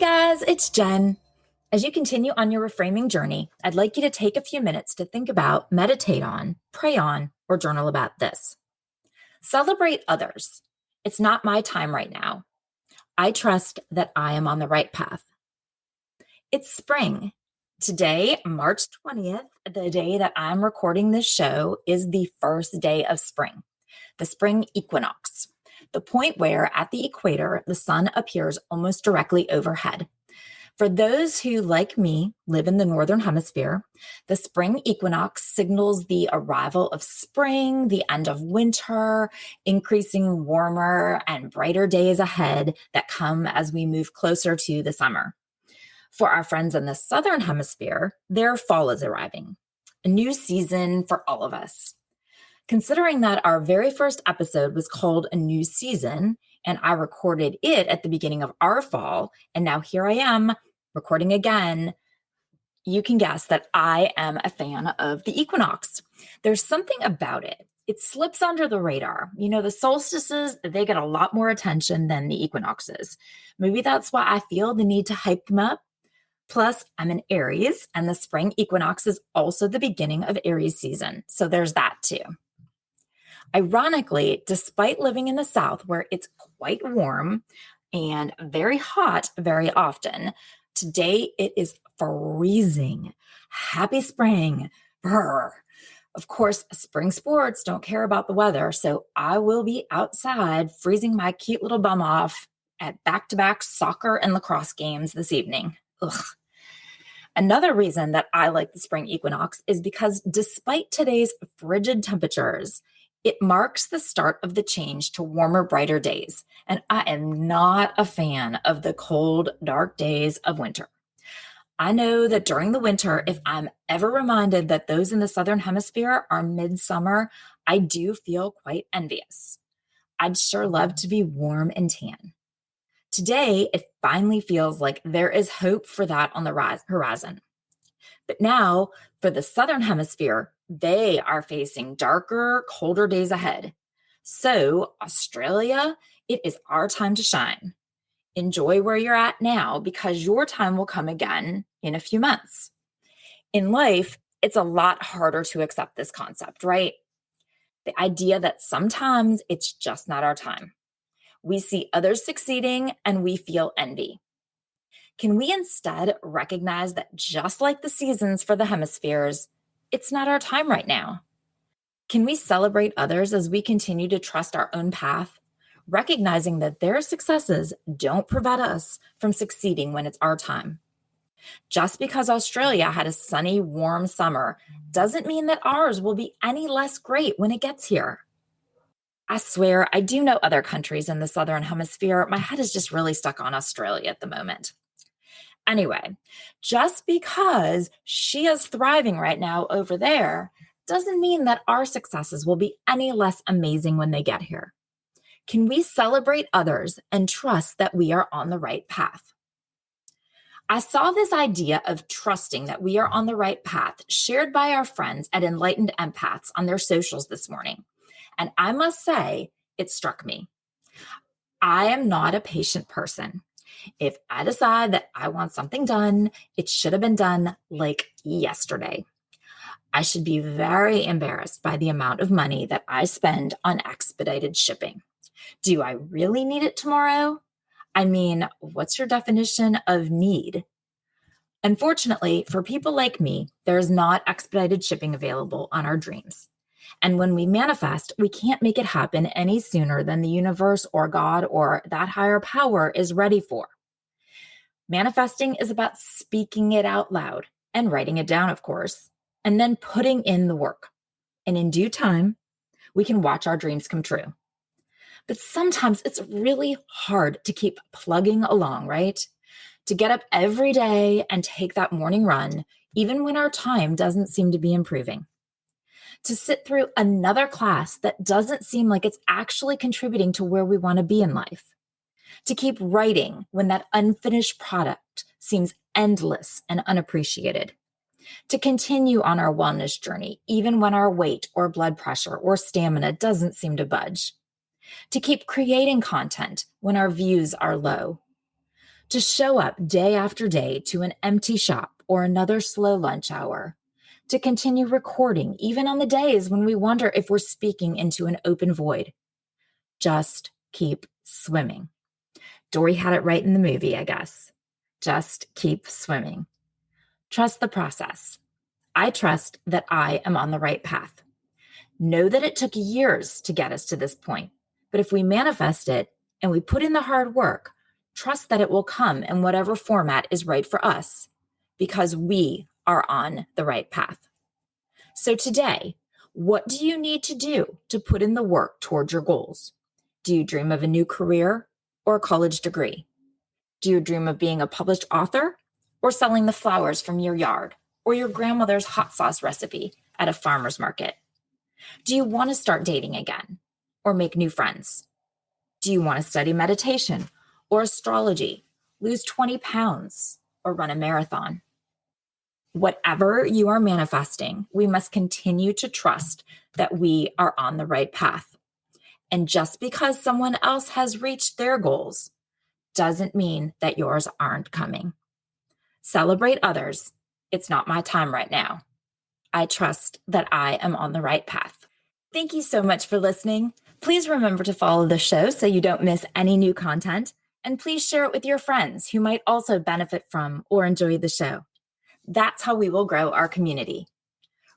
Guys, it's Jen. As you continue on your reframing journey, I'd like you to take a few minutes to think about, meditate on, pray on, or journal about this. Celebrate others. It's not my time right now. I trust that I am on the right path. It's spring. Today, March 20th, the day that I'm recording this show, is the first day of spring, the spring equinox, the point where at the equator, the sun appears almost directly overhead. For those who, like me, live in the Northern Hemisphere, the spring equinox signals the arrival of spring, the end of winter, increasing warmer and brighter days ahead that come as we move closer to the summer. For our friends in the Southern Hemisphere, their fall is arriving, a new season for all of us. Considering that our very first episode was called A New Season, and I recorded it at the beginning of our fall, and now here I am recording again, you can guess that I am a fan of the equinox. There's something about it. It slips under the radar. You know, the solstices, they get a lot more attention than the equinoxes. Maybe that's why I feel the need to hype them up. Plus, I'm an Aries, and the spring equinox is also the beginning of Aries season. So there's that too. Ironically, despite living in the South where it's quite warm and very hot very often, today it is freezing. Happy spring. Brr. Of course, spring sports don't care about the weather, so I will be outside freezing my cute little bum off at back-to-back soccer and lacrosse games this evening. Ugh. Another reason that I like the spring equinox is because despite today's frigid temperatures, it marks the start of the change to warmer, brighter days. And I am not a fan of the cold, dark days of winter. I know that during the winter, if I'm ever reminded that those in the Southern Hemisphere are midsummer, I do feel quite envious. I'd sure love to be warm and tan. Today, it finally feels like there is hope for that on the horizon. But now, for the Southern Hemisphere, they are facing darker, colder days ahead. So, Australia, it is our time to shine. Enjoy where you're at now because your time will come again in a few months. In life, it's a lot harder to accept this concept, right? The idea that sometimes it's just not our time. We see others succeeding and we feel envy. Can we instead recognize that just like the seasons for the hemispheres, it's not our time right now? Can we celebrate others as we continue to trust our own path, recognizing that their successes don't prevent us from succeeding when it's our time? Just because Australia had a sunny, warm summer doesn't mean that ours will be any less great when it gets here. I swear, I do know other countries in the Southern Hemisphere. My head is just really stuck on Australia at the moment. Anyway, just because she is thriving right now over there doesn't mean that our successes will be any less amazing when they get here. Can we celebrate others and trust that we are on the right path? I saw this idea of trusting that we are on the right path shared by our friends at Enlightened Empaths on their socials this morning. And I must say, it struck me. I am not a patient person. If I decide that I want something done, it should have been done like yesterday. I should be very embarrassed by the amount of money that I spend on expedited shipping. Do I really need it tomorrow? I mean, what's your definition of need? Unfortunately, for people like me, there is not expedited shipping available on our dreams. And when we manifest, we can't make it happen any sooner than the universe or God or that higher power is ready for. Manifesting is about speaking it out loud and writing it down, of course, and then putting in the work. And in due time, we can watch our dreams come true. But sometimes it's really hard to keep plugging along, right? To get up every day and take that morning run, even when our time doesn't seem to be improving. To sit through another class that doesn't seem like it's actually contributing to where we want to be in life. To keep writing when that unfinished product seems endless and unappreciated. To continue on our wellness journey, even when our weight or blood pressure or stamina doesn't seem to budge. To keep creating content when our views are low. to show up day after day to an empty shop or another slow lunch hour, to continue recording even on the days when we wonder if we're speaking into an open void. Just keep swimming. Dory had it right in the movie, I guess. Just keep swimming. Trust the process. I trust that I am on the right path. Know that it took years to get us to this point, but if we manifest it and we put in the hard work, trust that it will come in whatever format is right for us, because we are on the right path. So today, what do you need to do to put in the work toward your goals? Do you dream of a new career or a college degree? Do you dream of being a published author or selling the flowers from your yard or your grandmother's hot sauce recipe at a farmer's market? Do you want to start dating again or make new friends? Do you want to study meditation or astrology, lose 20 pounds, or run a marathon? Whatever you are manifesting, we must continue to trust that we are on the right path. And just because someone else has reached their goals doesn't mean that yours aren't coming. Celebrate others. It's not my time right now. I trust that I am on the right path. Thank you so much for listening. Please remember to follow the show so you don't miss any new content. And please share it with your friends who might also benefit from or enjoy the show. That's how we will grow our community.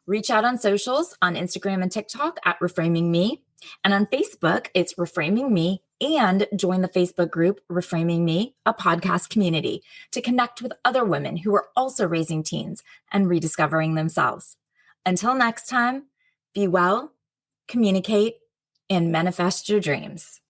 Reach out on socials on Instagram and TikTok at Reframing Me. And on Facebook, it's Reframing Me. And join the Facebook group Reframing Me, a podcast community, to connect with other women who are also raising teens and rediscovering themselves. Until next time, be well, communicate, and manifest your dreams.